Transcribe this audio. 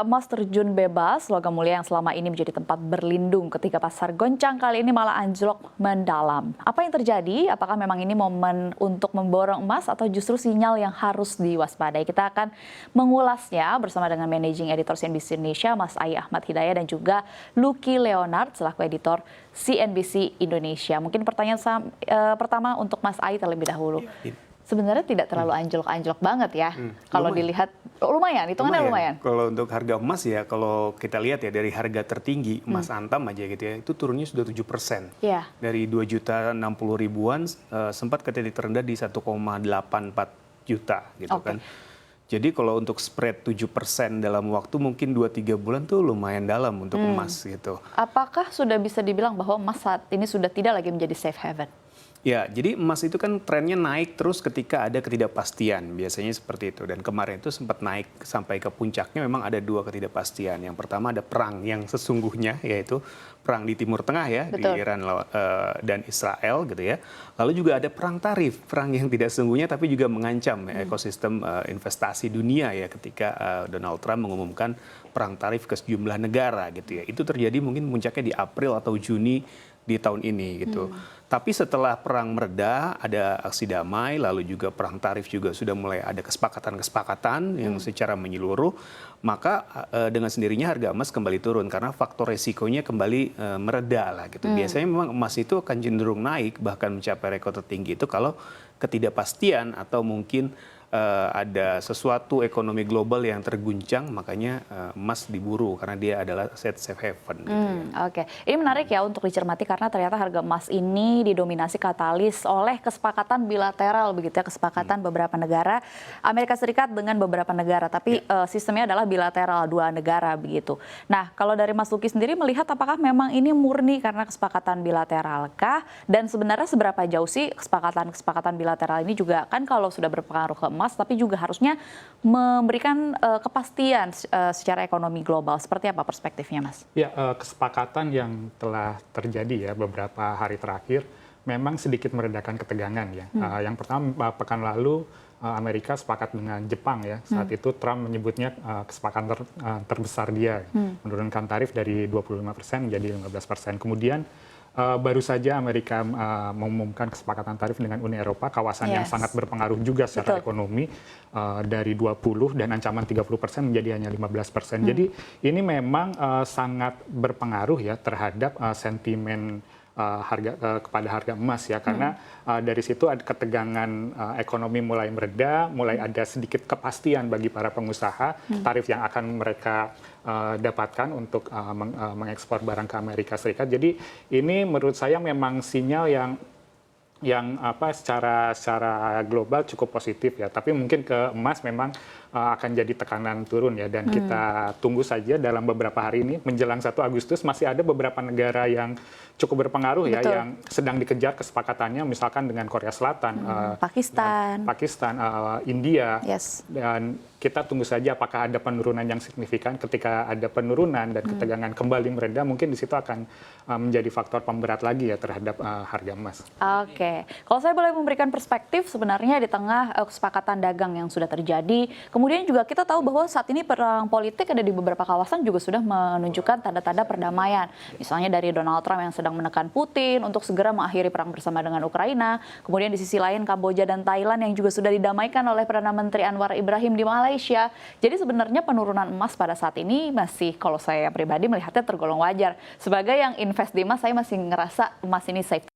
Emas terjun bebas, logam mulia yang selama ini menjadi tempat berlindung ketika pasar goncang kali ini malah anjlok mendalam. Apa yang terjadi? Apakah memang ini momen untuk memborong emas atau justru sinyal yang harus diwaspadai? Kita akan mengulasnya bersama dengan Managing Editor CNBC Indonesia, Mas Ai Ahmad Hidayat, dan juga Lucky Leonard selaku editor CNBC Indonesia. Mungkin pertanyaan pertama untuk Mas Ai terlebih dahulu. Sebenarnya tidak terlalu anjlok-anjlok banget ya. Kalau dilihat lumayan, hitungannya lumayan. Kalau untuk harga emas ya, kalau kita lihat ya dari harga tertinggi emas Antam aja gitu ya, itu turunnya sudah 7%. Iya. Dari 2.060.000-an sempat ke titik terendah di 1,84 juta gitu kan. Jadi kalau untuk spread 7% dalam waktu mungkin 2-3 bulan tuh lumayan dalam untuk emas gitu. Apakah sudah bisa dibilang bahwa emas saat ini sudah tidak lagi menjadi safe haven? Ya, jadi emas itu kan trennya naik terus ketika ada ketidakpastian, biasanya seperti itu. Dan kemarin itu sempat naik sampai ke puncaknya, memang ada dua ketidakpastian. Yang pertama ada perang yang sesungguhnya, yaitu perang di Timur Tengah ya, Betul. di Iran dan Israel gitu ya. Lalu juga ada perang tarif, perang yang tidak sesungguhnya tapi juga mengancam ekosistem investasi dunia ya, ketika Donald Trump mengumumkan perang tarif ke sejumlah negara gitu ya. Itu terjadi mungkin puncaknya di April atau Juni di tahun ini gitu. Tapi setelah perang mereda, ada aksi damai, lalu juga perang tarif juga sudah mulai ada kesepakatan-kesepakatan yang secara menyeluruh, maka dengan sendirinya harga emas kembali turun karena faktor resikonya kembali mereda lah gitu. Biasanya memang emas itu akan cenderung naik bahkan mencapai rekor tertinggi itu kalau ketidakpastian atau mungkin ada sesuatu ekonomi global yang terguncang, makanya emas diburu karena dia adalah aset safe haven. Gitu ya. Oke, ini menarik ya untuk dicermati karena ternyata harga emas ini didominasi katalis oleh kesepakatan bilateral begitu ya, kesepakatan beberapa negara, Amerika Serikat dengan beberapa negara, tapi sistemnya adalah bilateral dua negara begitu. Nah, kalau dari Mas Lucky sendiri melihat apakah memang ini murni karena kesepakatan bilateral kah? Dan sebenarnya seberapa jauh sih kesepakatan bilateral ini juga kan kalau sudah berpengaruh ke emas, tapi juga harusnya memberikan kepastian secara ekonomi global. Seperti apa perspektifnya, Mas? Ya, kesepakatan yang telah terjadi ya beberapa hari terakhir memang sedikit meredakan ketegangan ya. Yang pertama, pekan lalu Amerika sepakat dengan Jepang ya. Saat itu Trump menyebutnya kesepakatan terbesar dia, menurunkan tarif dari 25% menjadi 15%. Kemudian baru saja Amerika mengumumkan kesepakatan tarif dengan Uni Eropa, kawasan yang sangat berpengaruh juga secara ekonomi, dari 20 dan ancaman 30% menjadi hanya 15%. Jadi ini memang sangat berpengaruh ya terhadap sentimen kepada harga emas ya, karena dari situ ada ketegangan ekonomi mulai mereda, mulai ada sedikit kepastian bagi para pengusaha tarif yang akan mereka dapatkan untuk mengekspor barang ke Amerika Serikat. Jadi ini menurut saya memang sinyal yang secara global cukup positif ya, tapi mungkin ke emas memang akan jadi tekanan turun ya, dan kita tunggu saja dalam beberapa hari ini menjelang 1 Agustus masih ada beberapa negara yang cukup berpengaruh ya, yang sedang dikejar kesepakatannya, misalkan dengan Korea Selatan, Pakistan, India, dan kita tunggu saja apakah ada penurunan yang signifikan. Ketika ada penurunan dan ketegangan kembali mereda, mungkin di situ akan menjadi faktor pemberat lagi ya terhadap harga emas. Oke, kalau saya boleh memberikan perspektif, sebenarnya di tengah kesepakatan dagang yang sudah terjadi, kemudian juga kita tahu bahwa saat ini perang politik ada di beberapa kawasan juga sudah menunjukkan tanda-tanda perdamaian. Misalnya dari Donald Trump yang sedang menekan Putin untuk segera mengakhiri perang bersama dengan Ukraina. Kemudian di sisi lain Kamboja dan Thailand yang juga sudah didamaikan oleh Perdana Menteri Anwar Ibrahim di Malaysia. Jadi sebenarnya penurunan emas pada saat ini masih, kalau saya pribadi melihatnya tergolong wajar. Sebagai yang invest di emas, saya masih ngerasa emas ini safe.